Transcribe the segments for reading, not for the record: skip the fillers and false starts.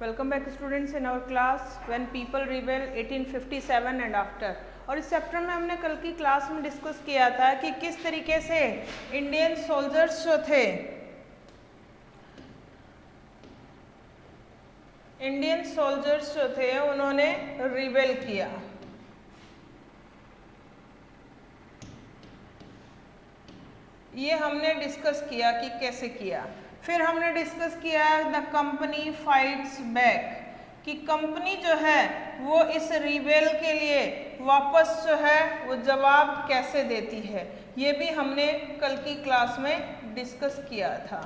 Welcome back students in our class when people rebel 1857 and after। और इस chapter में हमने कल की क्लास में डिस्कस किया था कि किस तरीके से इंडियन सोल्जर्स जो थे उन्होंने रिबेल किया। ये हमने डिस्कस किया कि कैसे किया। फिर हमने डिस्कस किया द कंपनी फाइट्स बैक, कि कंपनी जो है वो इस रिबेल के लिए वापस जो है वो जवाब कैसे देती है। ये भी हमने कल की क्लास में डिस्कस किया था।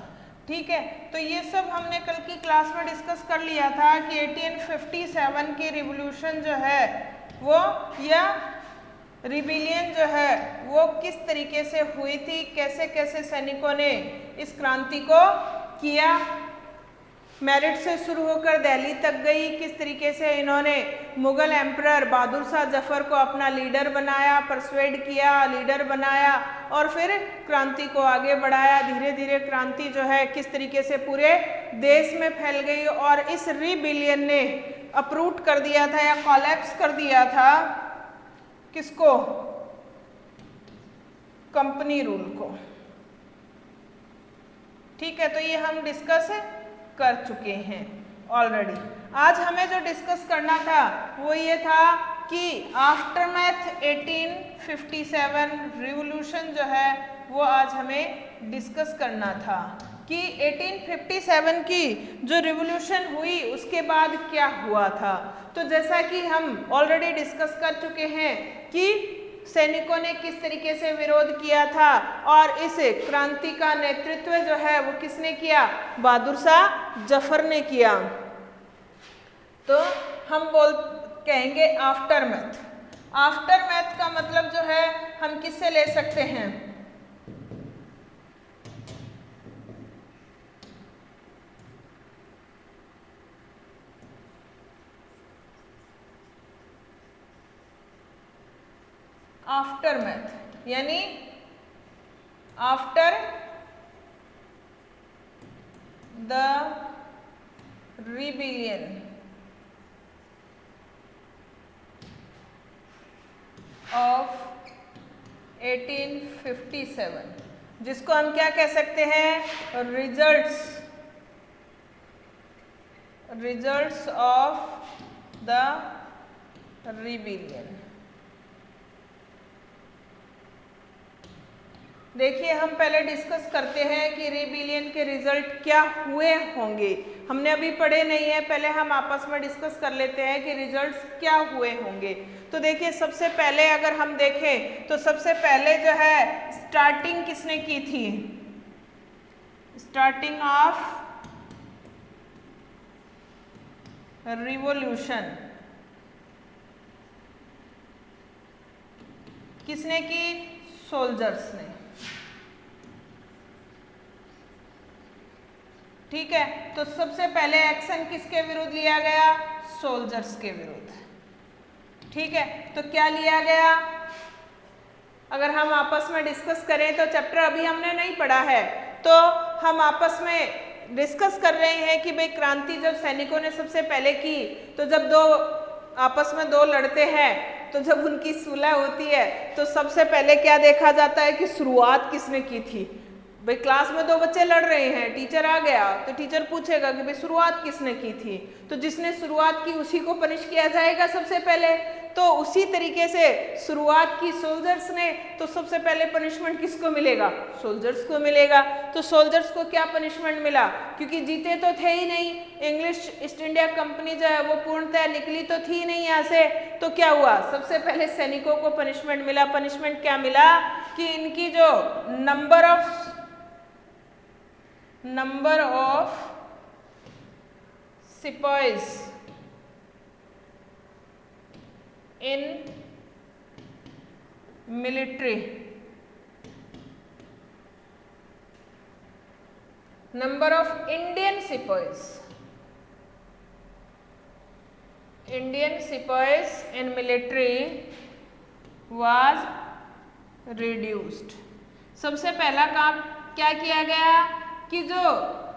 ठीक है, तो ये सब हमने कल की क्लास में डिस्कस कर लिया था कि 1857 की रिवॉल्यूशन जो है वो या रिबिलियन जो है वो किस तरीके से हुई थी, कैसे कैसे सैनिकों ने इस क्रांति को किया। मेरठ से शुरू होकर दिल्ली तक गई, किस तरीके से इन्होंने मुगल एम्परर बहादुर शाह जफर को अपना लीडर बनाया, परसुएड किया, लीडर बनाया और फिर क्रांति को आगे बढ़ाया। धीरे धीरे क्रांति जो है किस तरीके से पूरे देश में फैल गई और इस रिबिलियन ने अपरूट कर दिया था या कोलैप्स कर दिया था किसको? कंपनी रूल को। ठीक है, तो ये हम डिस्कस कर चुके हैं ऑलरेडी। आज हमें जो डिस्कस करना था वो ये था कि आफ्टरमैथ 1857 रिवॉल्यूशन जो है वो आज हमें डिस्कस करना था कि 1857 की जो रिवॉल्यूशन हुई उसके बाद क्या हुआ था। तो जैसा कि हम ऑलरेडी डिस्कस कर चुके हैं कि सैनिकों ने किस तरीके से विरोध किया था और इस क्रांति का नेतृत्व जो है वो किसने किया? बहादुर शाह जफर ने किया। तो हम कहेंगे आफ्टरमैथ। आफ्टरमैथ का मतलब जो है हम किससे ले सकते हैं? आफ्टरमैथ यानी आफ्टर द रिबिलियन ऑफ 1857, जिसको हम क्या कह सकते हैं? Results of the rebellion. देखिए, हम पहले डिस्कस करते हैं कि रिबिलियन के रिजल्ट क्या हुए होंगे। हमने अभी पढ़े नहीं है, पहले हम आपस में डिस्कस कर लेते हैं कि रिजल्ट्स क्या हुए होंगे। तो देखिए, सबसे पहले अगर हम देखें तो सबसे पहले जो है स्टार्टिंग किसने की थी? स्टार्टिंग ऑफ रिवॉल्यूशन किसने की? सोल्जर्स ने। ठीक है, तो सबसे पहले एक्शन किसके विरुद्ध लिया गया? सोल्जर्स के विरुद्ध। ठीक है, तो क्या लिया गया? अगर हम आपस में डिस्कस करें तो चैप्टर अभी हमने नहीं पढ़ा है, तो हम आपस में डिस्कस कर रहे हैं कि भाई क्रांति जब सैनिकों ने सबसे पहले की, तो जब आपस में दो लड़ते हैं तो जब उनकी सुलह होती है तो सबसे पहले क्या देखा जाता है कि शुरुआत किसने की थी। भाई क्लास में दो बच्चे लड़ रहे हैं, टीचर आ गया तो टीचर पूछेगा कि भाई शुरुआत किसने की थी, तो जिसने शुरुआत की उसी को पनिश किया जाएगा सबसे पहले। तो उसी तरीके से शुरुआत की सोल्जर्स ने, तो सबसे पहले पनिशमेंट किसको मिलेगा? सोल्जर्स को मिलेगा। तो सोल्जर्स को क्या पनिशमेंट मिला? क्योंकि जीते तो थे ही नहीं, इंग्लिश ईस्ट इंडिया कंपनी जो है वो पूर्णतः निकली तो थी नहीं यहाँ से, तो क्या हुआ? सबसे पहले सैनिकों को पनिशमेंट मिला। पनिशमेंट क्या मिला? कि इनकी जो नंबर ऑफ सिपाहीज in military, number of Indian sepoys in military was reduced। सबसे पहला काम क्या किया गया कि जो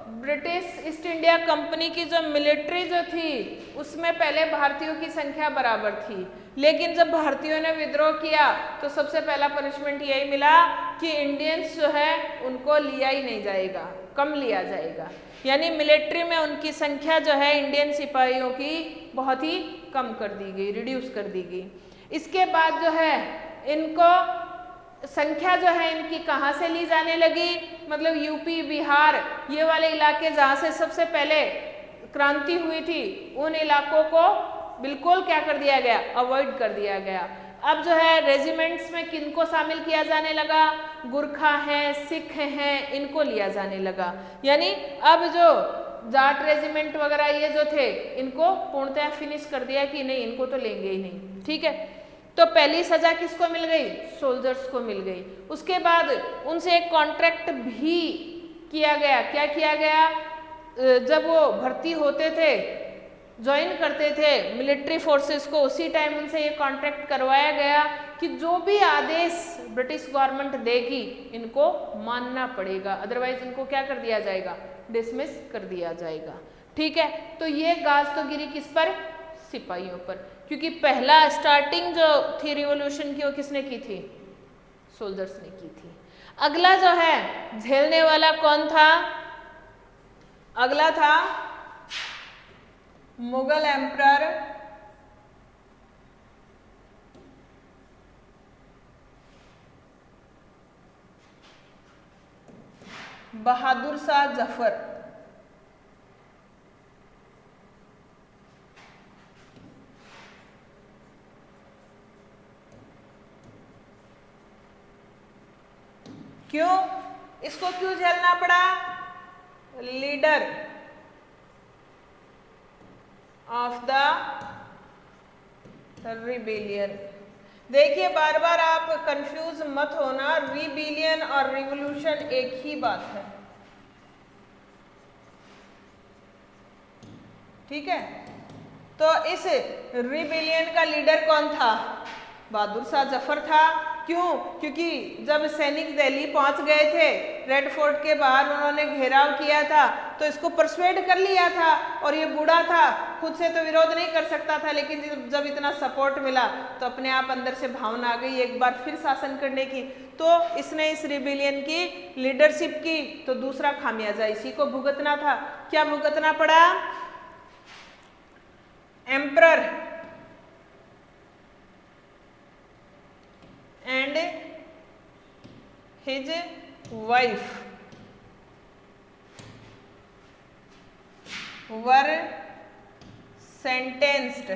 ब्रिटिश ईस्ट इंडिया कंपनी की जो मिलिट्री जो थी उसमें पहले भारतीयों की संख्या बराबर थी, लेकिन जब भारतीयों ने विद्रोह किया तो सबसे पहला पनिशमेंट यही मिला कि इंडियंस जो है उनको लिया ही नहीं जाएगा, कम लिया जाएगा। यानी मिलिट्री में उनकी संख्या जो है इंडियन सिपाहियों की बहुत ही कम कर दी गई, रिड्यूस कर दी गई। इसके बाद जो है इनको संख्या जो है इनकी कहाँ से ली जाने लगी, मतलब यूपी बिहार ये वाले इलाके जहाँ से सबसे पहले क्रांति हुई थी उन इलाकों को बिल्कुल क्या कर दिया गया, अवॉइड कर दिया गया। अब जो है रेजिमेंट्स में किनको शामिल किया जाने लगा, गुरखा हैं, सिख हैं, इनको लिया जाने लगा। यानी अब जो जाट रेजिमेंट वगैरह ये जो थे इनको पूर्णतः फिनिश कर दिया कि नहीं, इनको तो लेंगे ही नहीं। ठीक है, तो पहली सजा किसको मिल गई, सोल्जर्स को मिल गई। उसके बाद उनसे एक कॉन्ट्रैक्ट भी किया गया। क्या किया गया, जब वो भर्ती होते थे, ज्वाइन करते थे मिलिट्री फोर्सेस को, उसी टाइम उनसे ये कॉन्ट्रैक्ट करवाया गया कि जो भी आदेश ब्रिटिश गवर्नमेंट देगी इनको मानना पड़ेगा, अदरवाइज इनको क्या कर दिया जाएगा, डिसमिस कर दिया जाएगा। ठीक है, तो ये गाज तो गिरी किस पर, सिपाहियों पर, क्योंकि पहला स्टार्टिंग जो थी रिवॉल्यूशन की वो किसने की थी, सोल्जर्स ने की थी। अगला जो है झेलने वाला कौन था, अगला था मुगल एम्परर बहादुर शाह जफर। क्यों, इसको क्यों झेलना पड़ा, लीडर ऑफ द रिबेलियन। देखिए बार बार आप कंफ्यूज मत होना, रिबेलियन और रिवॉल्यूशन एक ही बात है। ठीक है, तो इस रिबेलियन का लीडर कौन था, बहादुर शाह जफर था। क्यों, क्योंकि जब सैनिक दिल्ली पहुंच गए थे, रेड फोर्ट के बाहर उन्होंने घेराव किया था, तो इसको परसुएड कर लिया था, और ये बूढ़ा था, खुद से तो विरोध नहीं कर सकता था, लेकिन जब इतना सपोर्ट मिला तो अपने आप अंदर से भावना आ गई एक बार फिर शासन करने की, तो इसने इस रिबेलियन की लीडरशिप की, तो दूसरा खामियाजा इसी को भुगतना था। क्या भुगतना पड़ा, emperor and his wife were sentenced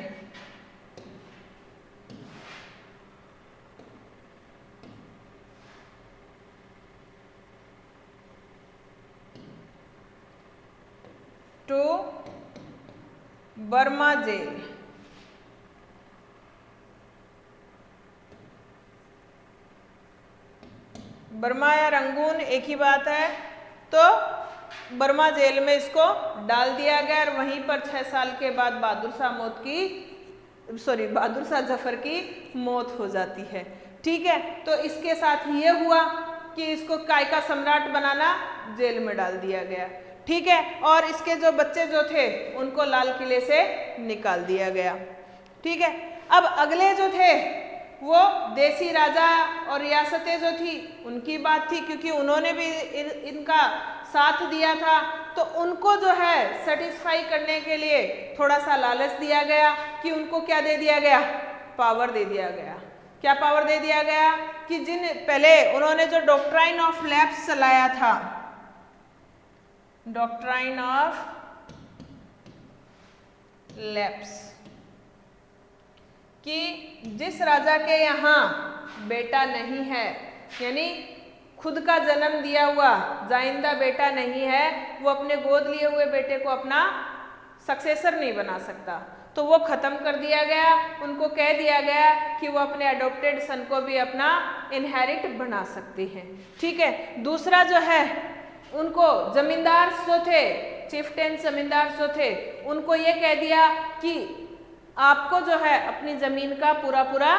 to Burma जेल। बर्मा या रंगून एक ही बात है, तो बर्मा जेल में इसको डाल दिया गया, और वहीं पर 6 साल के बाद बहादुर शाह जफर की मौत हो जाती है। ठीक है, तो इसके साथ ये हुआ कि इसको कायका सम्राट बनाना, जेल में डाल दिया गया। ठीक है, और इसके जो बच्चे जो थे उनको लाल किले से निकाल दिया गया। ठीक है, अब अगले जो थे वो देसी राजा और रियासतें जो थी उनकी बात थी, क्योंकि उन्होंने भी इनका साथ दिया था, तो उनको जो है सेटिस्फाई करने के लिए थोड़ा सा लालच दिया गया कि उनको क्या दे दिया गया, पावर दे दिया गया। क्या पावर दे दिया गया कि जिन पहले उन्होंने जो डॉक्ट्राइन ऑफ लैप्स चलाया था, डॉक्ट्राइन ऑफ लैप्स, कि जिस राजा के यहाँ बेटा नहीं है, यानी खुद का जन्म दिया हुआ जाइंदा बेटा नहीं है, वो अपने गोद लिए हुए बेटे को अपना सक्सेसर नहीं बना सकता, तो वो खत्म कर दिया गया। उनको कह दिया गया कि वो अपने अडॉप्टेड सन को भी अपना इनहेरिट बना सकते हैं। ठीक है, दूसरा जो है उनको जमींदार जो थे, चिफ्टेन जमींदार जो थे, उनको ये कह दिया कि आपको जो है अपनी जमीन का पूरा पूरा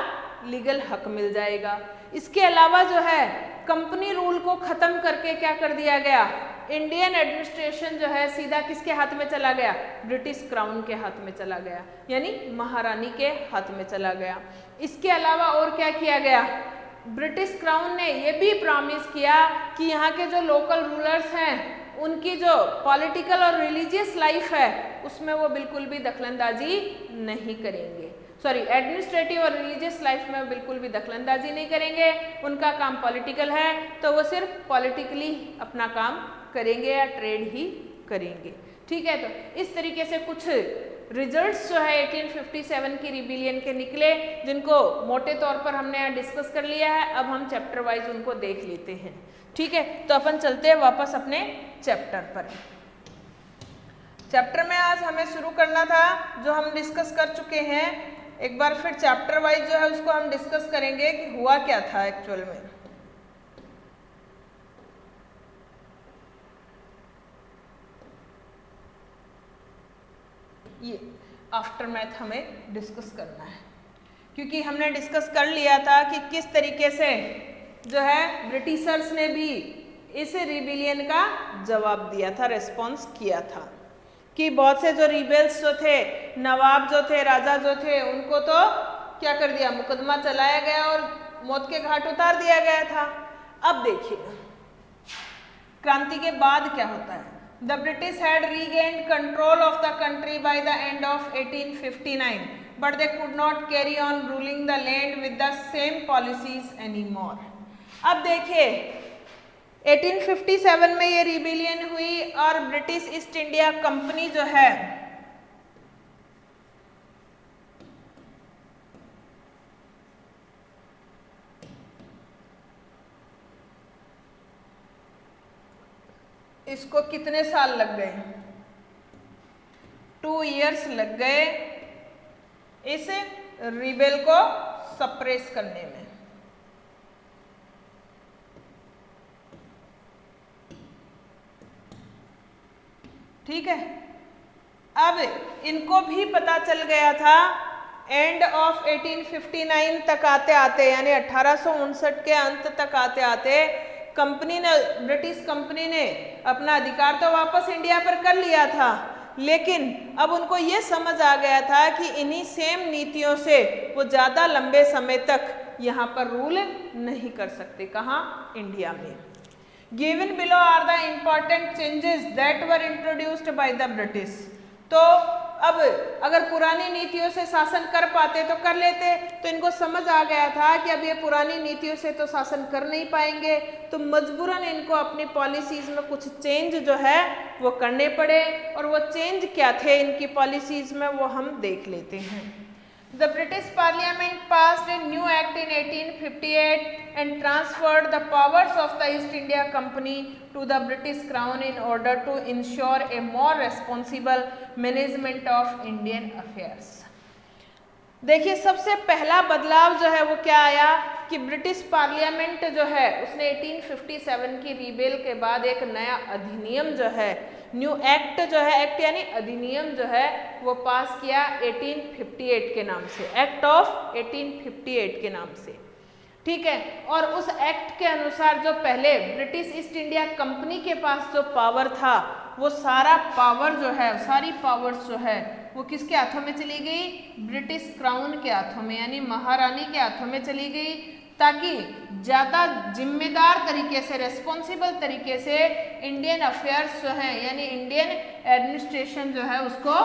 लीगल हक मिल जाएगा। इसके अलावा जो है कंपनी रूल को खत्म करके क्या कर दिया गया, इंडियन एडमिनिस्ट्रेशन जो है सीधा किसके हाथ में चला गया? ब्रिटिश क्राउन के हाथ में चला गया, यानी महारानी के हाथ में चला गया। इसके अलावा और क्या किया गया? ब्रिटिश क्राउन ने ये भी प्रॉमिस किया कि यहाँ के जो लोकल रूलर्स हैं उनकी जो पॉलिटिकल और रिलीजियस लाइफ है उसमें वो बिल्कुल भी दखलंदाजी नहीं करेंगे। सॉरी, एडमिनिस्ट्रेटिव और रिलीजियस लाइफ में बिल्कुल भी दखलंदाजी नहीं करेंगे। उनका काम पॉलिटिकल है तो वो सिर्फ पॉलिटिकली अपना काम करेंगे या ट्रेड ही करेंगे। ठीक है, तो इस तरीके से कुछ रिजल्ट्स जो है 1857 की रिबिलियन के निकले, जिनको मोटे तौर पर हमने यहाँ डिस्कस कर लिया है। अब हम चैप्टर वाइज उनको देख लेते हैं। ठीक है, तो अपन चलते हैं वापस अपने चैप्टर पर। चैप्टर में आज हमें शुरू करना था जो हम डिस्कस कर चुके हैं, एक बार फिर चैप्टर वाइज जो है उसको हम डिस्कस करेंगे कि हुआ क्या था एक्चुअल में। ये आफ्टर मैथ हमें डिस्कस करना है, क्योंकि हमने डिस्कस कर लिया था कि किस तरीके से जो है ब्रिटिशर्स ने भी इस रिबिलियन का जवाब दिया था, रिस्पॉन्स किया था, कि बहुत से जो रिबेल्स जो थे, नवाब जो थे, राजा जो थे, उनको तो क्या कर दिया, मुकदमा चलाया गया और मौत के घाट उतार दिया गया था। अब देखिए क्रांति के बाद क्या होता है। The British had regained control of the country by the end of 1859, but they could not carry on ruling the land with the same policies anymore. अब देखिए 1857 में ये रिबिलियन हुई और ब्रिटिश ईस्ट इंडिया कंपनी जो है इसको कितने साल लग गए? 2 इयर्स लग गए इस रिबेल को सप्रेस करने में। ठीक है, अब इनको भी पता चल गया था एंड ऑफ 1859 तक आते आते, यानी 1859 के अंत तक आते आते कंपनी ने, ब्रिटिश कंपनी ने अपना अधिकार तो वापस इंडिया पर कर लिया था, लेकिन अब उनको ये समझ आ गया था कि इन्हीं सेम नीतियों से वो ज़्यादा लंबे समय तक यहाँ पर रूल नहीं कर सकते। कहाँ? इंडिया में। Given below are the important changes that were introduced by the British. तो अब अगर पुरानी नीतियों से शासन कर पाते तो कर लेते, तो इनको समझ आ गया था कि अब ये पुरानी नीतियों से तो शासन कर नहीं पाएंगे, तो मजबूरन इनको अपनी पॉलिसीज में कुछ चेंज जो है वो करने पड़े। और वो चेंज क्या थे इनकी पॉलिसीज में, वो हम देख लेते हैं। The British Parliament passed a new act in 1858 and transferred the powers of the East India Company to the British Crown in order to ensure a more responsible management of Indian affairs. देखिए सबसे पहला बदलाव जो है वो क्या आया कि ब्रिटिश पार्लियामेंट जो है उसने 1857 की रिबेल के बाद एक नया अधिनियम जो है, न्यू एक्ट जो है, एक्ट यानी अधिनियम जो है वो पास किया 1858 के नाम से, एक्ट ऑफ 1858 के नाम से। ठीक है, और उस एक्ट के अनुसार जो पहले ब्रिटिश ईस्ट इंडिया कंपनी के पास जो पावर था वो सारा पावर जो है, सारी पावर्स जो है वो किसके हाथों में चली गई? ब्रिटिश क्राउन के हाथों में, यानी महारानी के हाथों में चली गई, ताकि ज़्यादा जिम्मेदार तरीके से, रेस्पॉन्सिबल तरीके से इंडियन अफेयर्स जो है यानी इंडियन एडमिनिस्ट्रेशन जो है उसको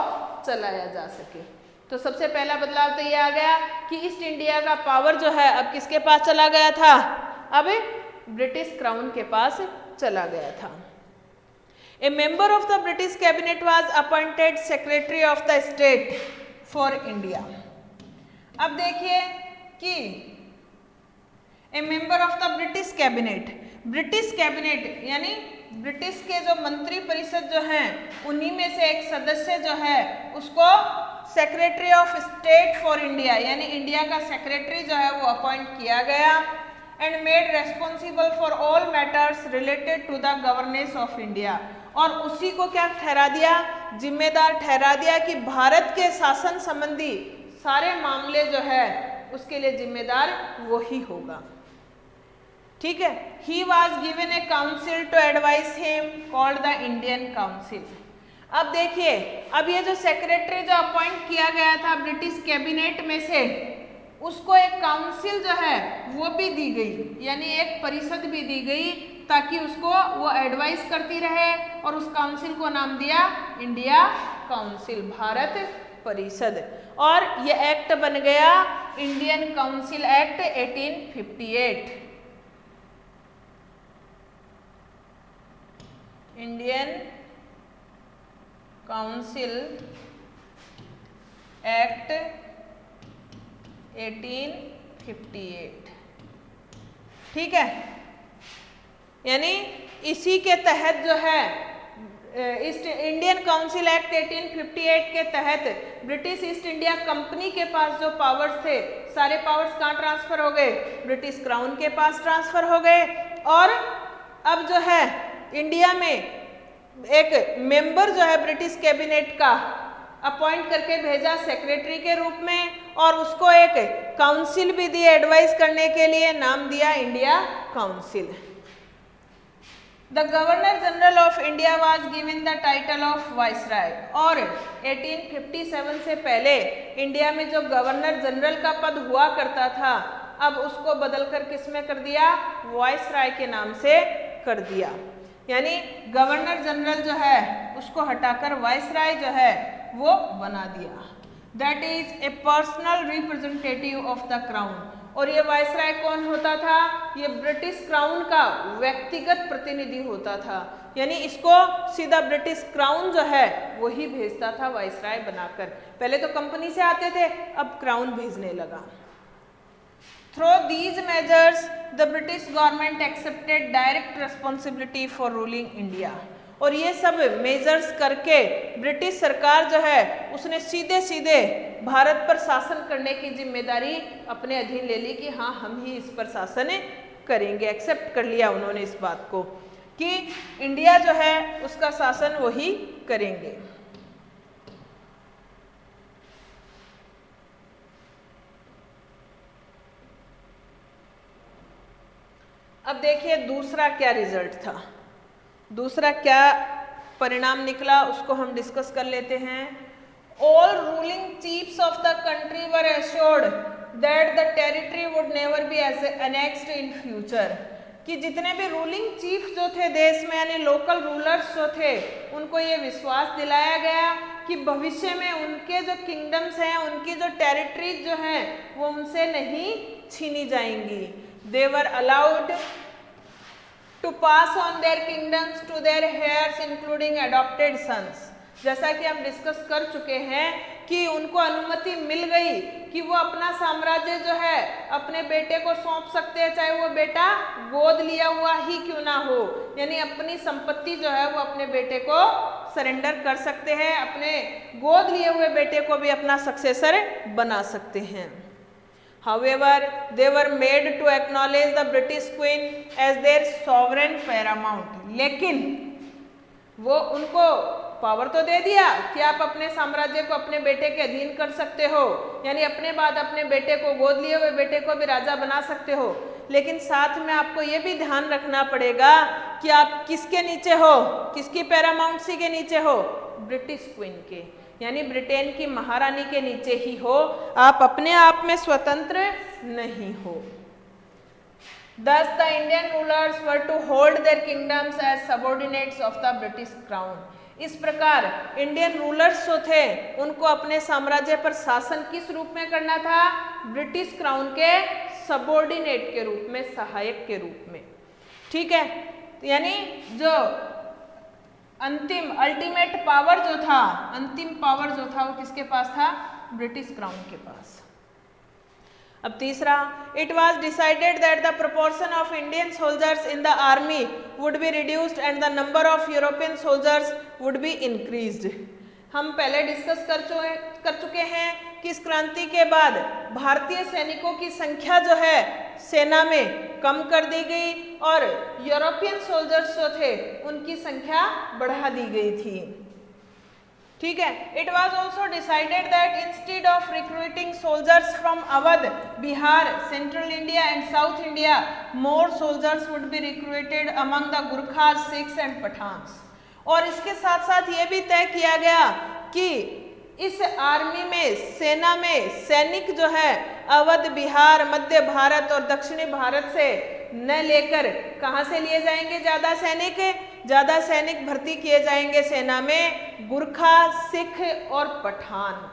चलाया जा सके। तो सबसे पहला बदलाव तो ये आ गया कि ईस्ट इंडिया का पावर जो है अब किसके पास चला गया था? अब ब्रिटिश क्राउन के पास चला गया था। A member of the British cabinet was appointed Secretary of the State for India. अब देखिए कि ए member of the British cabinet, British cabinet यानी ब्रिटिश के जो मंत्री परिषद जो हैं उन्हीं में से एक सदस्य जो है उसको secretary of state for India यानी इंडिया का सेक्रेटरी जो है वो अपॉइंट किया गया and made responsible for all matters related to the governance of India. और उसी को क्या ठहरा दिया? जिम्मेदार ठहरा दिया कि भारत के शासन संबंधी सारे मामले जो है उसके लिए जिम्मेदार वो ही होगा। ठीक है। He was given a council to advise him called the Indian council. अब देखिए, अब ये जो सेक्रेटरी जो अपॉइंट किया गया था ब्रिटिश कैबिनेट में से, उसको एक काउंसिल जो है वो भी दी गई, यानी एक परिषद भी दी गई ताकि उसको वो एडवाइस करती रहे, और उस काउंसिल को नाम दिया इंडिया काउंसिल, भारत परिषद। और ये एक्ट बन गया Indian council act 1858। Indian council act 1858, ठीक है। यानी इसी के तहत जो है ईस्ट इंडियन काउंसिल एक्ट 1858 के तहत ब्रिटिश ईस्ट इंडिया कंपनी के पास जो पावर्स थे, सारे पावर्स कहाँ ट्रांसफर हो गए, ब्रिटिश क्राउन के पास ट्रांसफर हो गए। और अब जो है इंडिया में एक मेंबर जो है ब्रिटिश कैबिनेट का अपॉइंट करके भेजा सेक्रेटरी के रूप में, और उसको एक काउंसिल भी दी एडवाइस करने के लिए, नाम दिया India council. The governor general of India was given the title of viceroy. और 1857 से पहले इंडिया में जो गवर्नर जनरल का पद हुआ करता था, अब उसको बदलकर किस में कर दिया, वाइसराय के नाम से कर दिया। यानी गवर्नर जनरल जो है उसको हटाकर वाइसराय जो है वो बना दिया। That is a personal representative of the crown. और ये वाइसराय कौन होता था, ये ब्रिटिश क्राउन का व्यक्तिगत प्रतिनिधि होता था। यानी इसको सीधा ब्रिटिश क्राउन जो है वही भेजता था वाइसराय बनाकर। पहले तो कंपनी से आते थे, अब क्राउन भेजने लगा। Through these measures, the British government accepted direct responsibility for ruling India. और ये सब मेजर्स करके ब्रिटिश सरकार जो है उसने सीधे सीधे भारत पर शासन करने की जिम्मेदारी अपने अधीन ले ली कि हाँ हम ही इस पर शासन करेंगे। एक्सेप्ट कर लिया उन्होंने इस बात को कि इंडिया जो है उसका शासन वही करेंगे। अब देखिए दूसरा क्या रिजल्ट था, दूसरा क्या परिणाम निकला उसको हम डिस्कस कर लेते हैं। All ruling chiefs of the country were assured that the territory would never be annexed in future. कि जितने भी रूलिंग चीफ जो थे देश में, यानी लोकल रूलर्स जो थे, उनको ये विश्वास दिलाया गया कि भविष्य में उनके जो किंगडम्स हैं, उनकी जो टेरिटरीज जो हैं वो उनसे नहीं छीनी जाएंगी। They were allowed to pass on their kingdoms to their heirs including adopted sons। जैसा कि हम डिस्कस कर चुके हैं कि उनको अनुमति मिल गई कि वो अपना साम्राज्य जो है अपने बेटे को सौंप सकते हैं, चाहे वो बेटा गोद लिया हुआ ही क्यों ना हो। यानी अपनी संपत्ति जो है वो अपने बेटे को सरेंडर कर सकते हैं, अपने गोद लिए हुए बेटे को भी अपना सक्सेसर बना सकते हैं। However, they were made to acknowledge the British Queen as their sovereign paramount। लेकिन वो उनको पावर तो दे दिया कि आप अपने साम्राज्य को अपने बेटे के अधीन कर सकते हो, यानी अपने बाद अपने बेटे को गोद लिए हुए बेटे को भी राजा बना सकते हो। लेकिन साथ में आपको ये भी ध्यान रखना पड़ेगा कि आप किसके नीचे हो, किसकी पैरामाउंटेंसी के नीचे हो, ब्रिटिश क्वीन के, यानी ब्रिटेन की महारानी के नीचे ही हो, आप अपने आप में स्वतंत्र नहीं हो। Thus the Indian rulers were to hold their kingdoms as subordinates of the British crown। इस प्रकार इंडियन रूलर्स जो थे उनको अपने साम्राज्य पर शासन किस रूप में करना था, ब्रिटिश क्राउन के सबऑर्डिनेट के रूप में, सहायक के रूप में। ठीक है, यानी जो अंतिम अल्टीमेट पावर जो था, अंतिम पावर जो था वो किसके पास था, ब्रिटिश क्राउन के पास। अब तीसरा, it was decided that the proportion of Indian soldiers in the army would be reduced and the number of European soldiers would be increased. हम पहले डिस्कस कर चुके हैं कि इस क्रांति के बाद भारतीय सैनिकों की संख्या जो है सेना में कम कर दी गई और यूरोपियन सोल्जर्स जो थे उनकी संख्या बढ़ा दी गई थी। ठीक है। It was also decided that instead of recruiting soldiers from Awadh, Bihar, central India and south India, more soldiers would be recruited among the गुरखास, Sikhs and Pathans. और इसके साथ साथ ये भी तय किया गया कि इस आर्मी में, सेना में सैनिक जो है अवध, बिहार, मध्य भारत और दक्षिणी भारत से न लेकर कहाँ से लिए जाएंगे ज़्यादा सैनिक भर्ती किए जाएंगे सेना में गुरखा, सिख और पठान।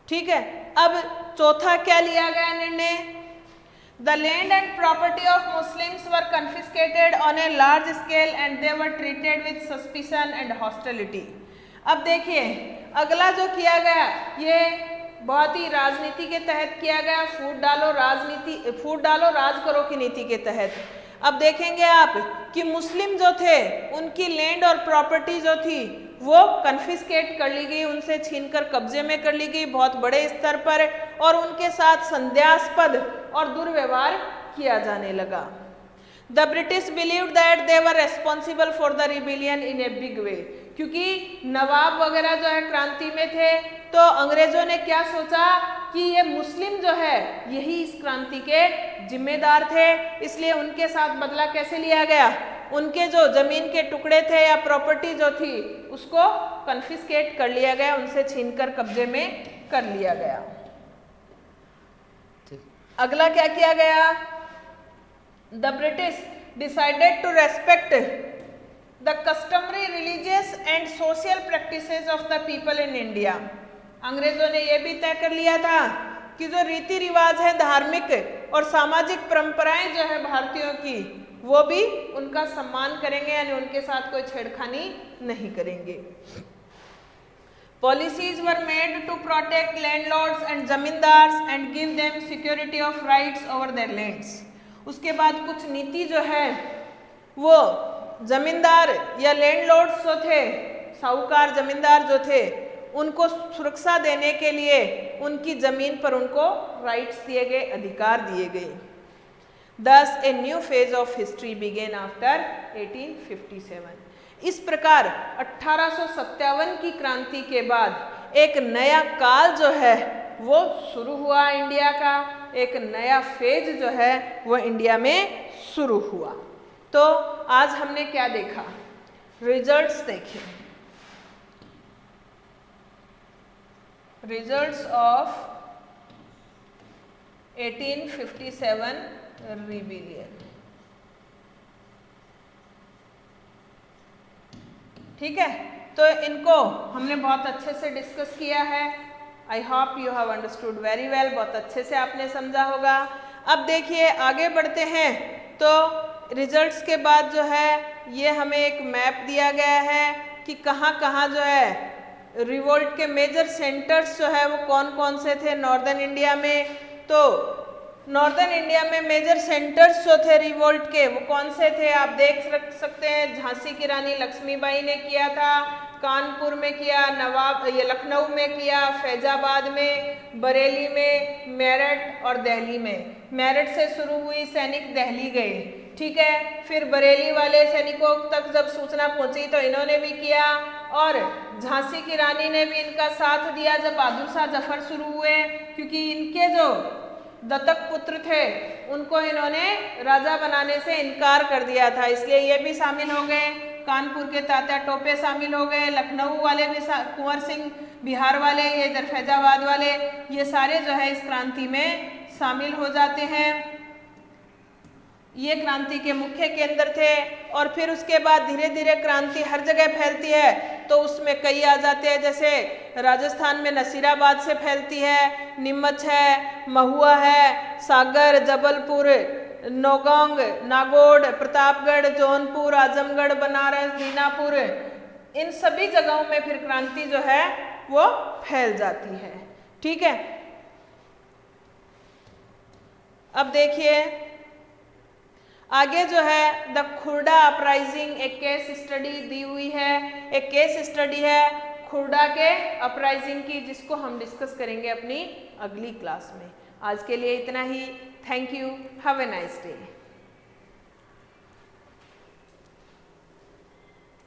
ठीक है। अब चौथा क्या लिया गया निर्णय? The land and property of Muslims were confiscated on a large scale and they were treated with suspicion and hostility. अब देखिए अगला जो किया गया ये बहुत ही राजनीति के तहत किया गया, फूट डालो राज करो की नीति के तहत। अब देखेंगे आप कि मुस्लिम जो थे उनकी लैंड और प्रॉपर्टी जो थी वो कन्फिस्केट कर ली गई, उनसे छीनकर कब्जे में कर ली गई बहुत बड़े स्तर पर, और उनके साथ संदेहास्पद और दुर्व्यवहार किया जाने लगा। The British believed that they were responsible for the rebellion in a big way, क्योंकि नवाब वगैरह जो है क्रांति में थे, तो अंग्रेजों ने क्या सोचा कि ये मुस्लिम जो है यही इस क्रांति के जिम्मेदार थे, इसलिए उनके साथ बदला कैसे लिया गया? उनके जो जमीन के टुकड़े थे या प्रॉपर्टी जो थी उसको कन्फिस्केट कर लिया गया, उनसे छीनकर कब्जे में कर लिया गया। अगला क्या किया गया? The British decided to respect the customary, religious and social practices of the people in India. अंग्रेजों ने यह भी तय कर लिया था कि जो रीति रिवाज है, धार्मिक और सामाजिक परंपराएं जो है भारतीयों की, वो भी उनका सम्मान करेंगे, यानी उनके साथ कोई छेड़खानी नहीं करेंगे। Policies were made to protect landlords and zamindars and give them security of rights over their lands. उसके बाद कुछ नीति जो है वो जमींदार या लैंडलॉर्ड्स जो थे, साहूकार जमींदार जो थे, उनको सुरक्षा देने के लिए उनकी जमीन पर उनको राइट्स दिए गए, अधिकार दिए गए। Thus a new phase of history began after 1857। इस प्रकार 1857 की क्रांति के बाद एक नया काल जो है वो शुरू हुआ इंडिया का, एक नया फेज जो है वो इंडिया में शुरू हुआ। तो आज हमने क्या देखा? रिजल्ट्स देखे, रिजल्ट्स ऑफ 1857 रिबेलियन। ठीक है, तो इनको हमने बहुत अच्छे से डिस्कस किया है। I hope you have understood very well, बहुत अच्छे से आपने समझा होगा। अब देखिए आगे बढ़ते हैं, तो रिजल्ट्स के बाद जो है ये हमें एक मैप दिया गया है कि कहाँ कहाँ जो है रिवोल्ट के मेजर सेंटर्स जो है वो कौन कौन से थे नॉर्दर्न इंडिया में। तो नॉर्दर्न इंडिया में मेजर सेंटर्स जो थे रिवोल्ट के वो कौन से थे आप देख सकते हैं। झांसी की रानी लक्ष्मीबाई ने किया था, कानपुर में किया, लखनऊ में किया, फैजाबाद में, बरेली में, मेरठ और दिल्ली में। मेरठ से शुरू हुई सैनिक दिल्ली गए, ठीक है। फिर बरेली वाले सैनिकों तक जब सूचना पहुंची तो इन्होंने भी किया, और झांसी की रानी ने भी इनका साथ दिया जब बहादुर शाह जफर शुरू हुए, क्योंकि इनके जो दत्तक पुत्र थे उनको इन्होंने राजा बनाने से इनकार कर दिया था, इसलिए ये भी शामिल हो गए। कानपुर के तात्या टोपे शामिल हो गए, लखनऊ वाले भी, कुंवर सिंह बिहार वाले, ये इधर फैजाबाद वाले, ये सारे जो है इस क्रांति में शामिल हो जाते हैं। ये क्रांति के मुख्य केंद्र थे। और फिर उसके बाद धीरे धीरे क्रांति हर जगह फैलती है, तो उसमें कई आ जाते हैं, जैसे राजस्थान में नसीराबाद से फैलती है, नीमच है, महुआ है, सागर, जबलपुर, नौगांव, नागौर, प्रतापगढ़, जौनपुर, आजमगढ़, बनारस, दीनापुर, इन सभी जगहों में फिर क्रांति जो है वो फैल जाती है। ठीक है, अब देखिए आगे जो है द खुर्डा अपराइजिंग, एक केस स्टडी दी हुई है, एक केस स्टडी है खुर्डा के अपराइजिंग की, जिसको हम डिस्कस करेंगे अपनी अगली क्लास में। आज के लिए इतना ही। Thank you, have a nice day.